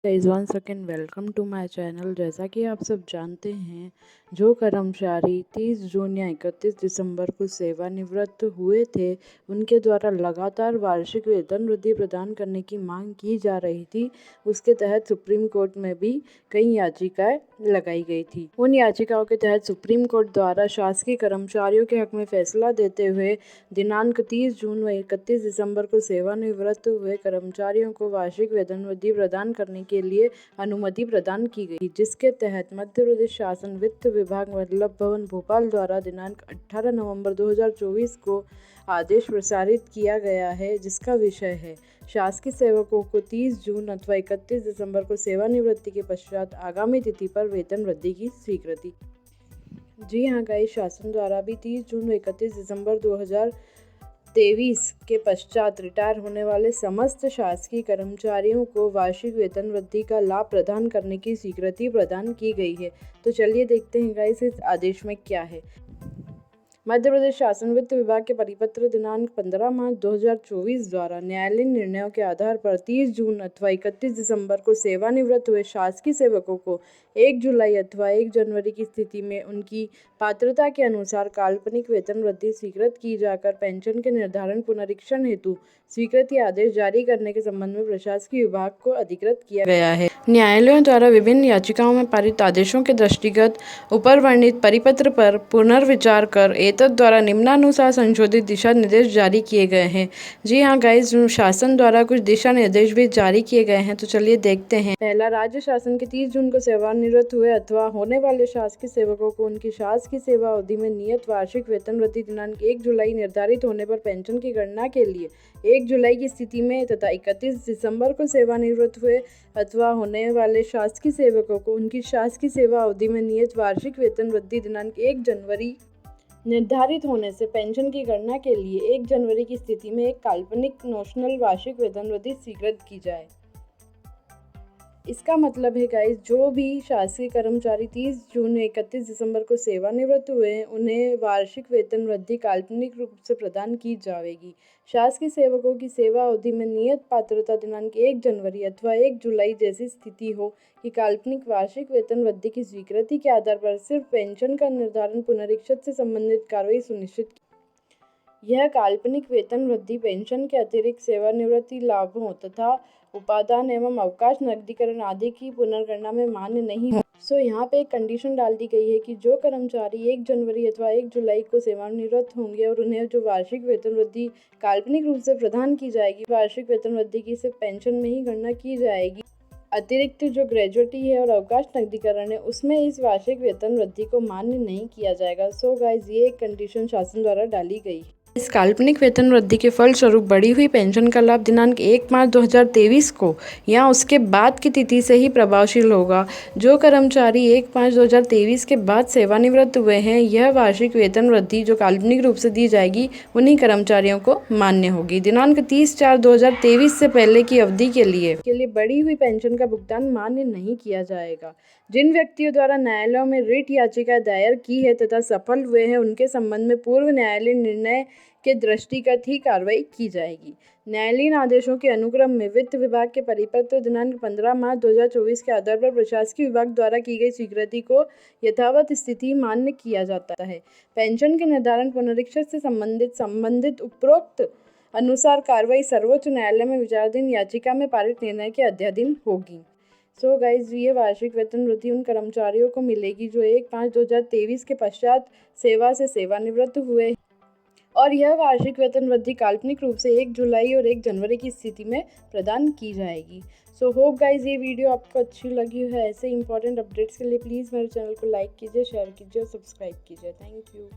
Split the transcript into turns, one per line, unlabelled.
Guys one second welcome to my channel. जैसा कि आप सब जानते हैं, जो कर्मचारी 30 जून या 31 दिसंबर को सेवानिवृत्त हुए थे, उनके द्वारा लगातार वार्षिक वेतन वृद्धि प्रदान करने की मांग की जा रही थी। उसके तहत सुप्रीम कोर्ट में भी कई याचिकाएं लगाई गई थी। उन याचिकाओं के तहत सुप्रीम कोर्ट द्वारा शासकीय कर्मचारियों के हक में फैसला देते हुए दिनांक 30 जून व 31 दिसंबर को सेवानिवृत्त हुए कर्मचारियों को वार्षिक वेतन वृद्धि प्रदान करने के लिए अनुमति प्रदान की गई, जिसके तहत मध्य प्रदेश शासन वित्त विभाग वल्लभ भवन भोपाल द्वारा दिनांक 18 नवंबर 2024 को आदेश प्रसारित किया गया है, जिसका विषय है शासकीय सेवकों को 30 जून अथवा 31 दिसंबर को सेवानिवृत्ति के पश्चात आगामी तिथि पर वेतन वृद्धि की स्वीकृति। जी हाँ गाइस, शासन द्वारा भी 30 जून व 31 दिसंबर 2023 के पश्चात रिटायर होने वाले समस्त शासकीय कर्मचारियों को वार्षिक वेतन वृद्धि का लाभ प्रदान करने की स्वीकृति प्रदान की गई है। तो चलिए देखते हैं गाइस इस आदेश में क्या है। मध्य प्रदेश शासन वित्त विभाग के परिपत्र दिनांक 15 मार्च 2024 द्वारा न्यायालयीन निर्णयों के आधार पर 30 जून अथवा 31 दिसंबर को सेवानिवृत्त हुए शासकीय सेवकों को 1 जुलाई अथवा 1 जनवरी की स्थिति में उनकी पात्रता के अनुसार काल्पनिक वेतन वृद्धि स्वीकृत की जाकर पेंशन के निर्धारण पुनरीक्षण हेतु स्वीकृति आदेश जारी करने के संबंध में प्रशासकीय विभाग को अधिकृत किया गया है। न्यायालयों द्वारा विभिन्न याचिकाओं में पारित आदेशों के दृष्टिगत ऊपर वर्णित परिपत्र पर पुनर्विचार कर एतद द्वारा निम्नानुसार संशोधित दिशा निर्देश जारी किए गए हैं। जी हाँ गाइस, शासन द्वारा कुछ दिशा निर्देश भी जारी किए गए हैं, तो चलिए देखते हैं। पहला, राज्य शासन के 30 जून को सेवानिवृत्त हुए अथवा होने वाले शासकीय सेवकों को उनकी शासकीय सेवा अवधि में नियत वार्षिक वेतन वृद्धि दिनांक 1 जुलाई निर्धारित होने पर पेंशन की गणना के लिए 1 जुलाई की स्थिति में तथा 31 दिसंबर को सेवानिवृत्त हुए अथवा होने वाले शासकीय सेवकों को उनकी शासकीय सेवा अवधि में नियत वार्षिक वेतन वृद्धि दिनांक 1 जनवरी निर्धारित होने से पेंशन की गणना के लिए 1 जनवरी की स्थिति में एक काल्पनिक नॉमिनल वार्षिक वेतन वृद्धि स्वीकृत की जाए। इसका मतलब है गाइस, जो भी शासकीय कर्मचारी 30 जून 31 दिसंबर को सेवानिवृत्त हुए हैं, उन्हें वार्षिक वेतन वृद्धि काल्पनिक रूप से प्रदान की जाएगी। शासकीय सेवकों की सेवा अवधि में नियत पात्रता दिनांक 1 जनवरी अथवा 1 जुलाई जैसी स्थिति हो कि काल्पनिक वार्षिक वेतन वृद्धि की स्वीकृति के आधार पर सिर्फ पेंशन का निर्धारण पुनरीक्षण से संबंधित कार्रवाई सुनिश्चित की। यह काल्पनिक वेतन वृद्धि पेंशन के अतिरिक्त सेवानिवृत्ति लाभों तथा उपादान एवं अवकाश नकदीकरण आदि की पुनर्गणना में मान्य नहीं हो। यहाँ पे एक कंडीशन डाल दी गई है कि जो कर्मचारी 1 जनवरी अथवा 1 जुलाई को सेवानिवृत्त होंगे और उन्हें जो वार्षिक वेतन वृद्धि काल्पनिक रूप से प्रदान की जाएगी, वार्षिक वेतन वृद्धि की सिर्फ पेंशन में ही गणना की जाएगी। अतिरिक्त जो ग्रेजुएटी है और अवकाश नकदीकरण है, उसमें इस वार्षिक वेतन वृद्धि को मान्य नहीं किया जाएगा। सो गाइस, ये एक कंडीशन शासन द्वारा डाली गई है। इस काल्पनिक वेतन वृद्धि के फलस्वरूप बढ़ी हुई पेंशन का लाभ दिनांक 1 मार्च 2023 को या उसके बाद की तिथि से ही प्रभावशील होगा। जो कर्मचारी 1 मार्च 2023 के बाद सेवानिवृत्त हुए हैं, यह वार्षिक वेतन वृद्धि जो काल्पनिक रूप से दी जाएगी, उन्हीं कर्मचारियों को मान्य होगी। दिनांक 30/4/2023 से पहले की अवधि के लिए बढ़ी हुई पेंशन का भुगतान मान्य नहीं किया जाएगा। जिन व्यक्तियों द्वारा न्यायालयों में रिट याचिका दायर की है तथा सफल हुए हैं, उनके संबंध में पूर्व न्यायालयीन निर्णय के दृष्टिगत ही कार्रवाई की जाएगी। न्यायालयीन आदेशों के अनुक्रम में वित्त विभाग के परिपत्र दिनांक 15 मार्च 2024 के आधार पर प्रशासकीय विभाग द्वारा की गई स्वीकृति को यथावत स्थिति मान्य किया जाता है। पेंशन के निर्धारण पुनरीक्षण से संबंधित उपरोक्त अनुसार कार्रवाई सर्वोच्च न्यायालय में विचाराधीन याचिका में पारित निर्णय के अध्याधीन होगी। सो गाइज, ये वार्षिक वेतन वृद्धि उन कर्मचारियों को मिलेगी जो 1 मार्च 2023 के पश्चात सेवा से सेवानिवृत्त हुए, और यह वार्षिक वेतन वृद्धि काल्पनिक रूप से 1 जुलाई और 1 जनवरी की स्थिति में प्रदान की जाएगी। सो होप गाइज, ये वीडियो आपको अच्छी लगी है। ऐसे इंपॉर्टेंट अपडेट्स के लिए प्लीज़ मेरे चैनल को लाइक कीजिए, शेयर कीजिए और सब्सक्राइब कीजिए। Thank you.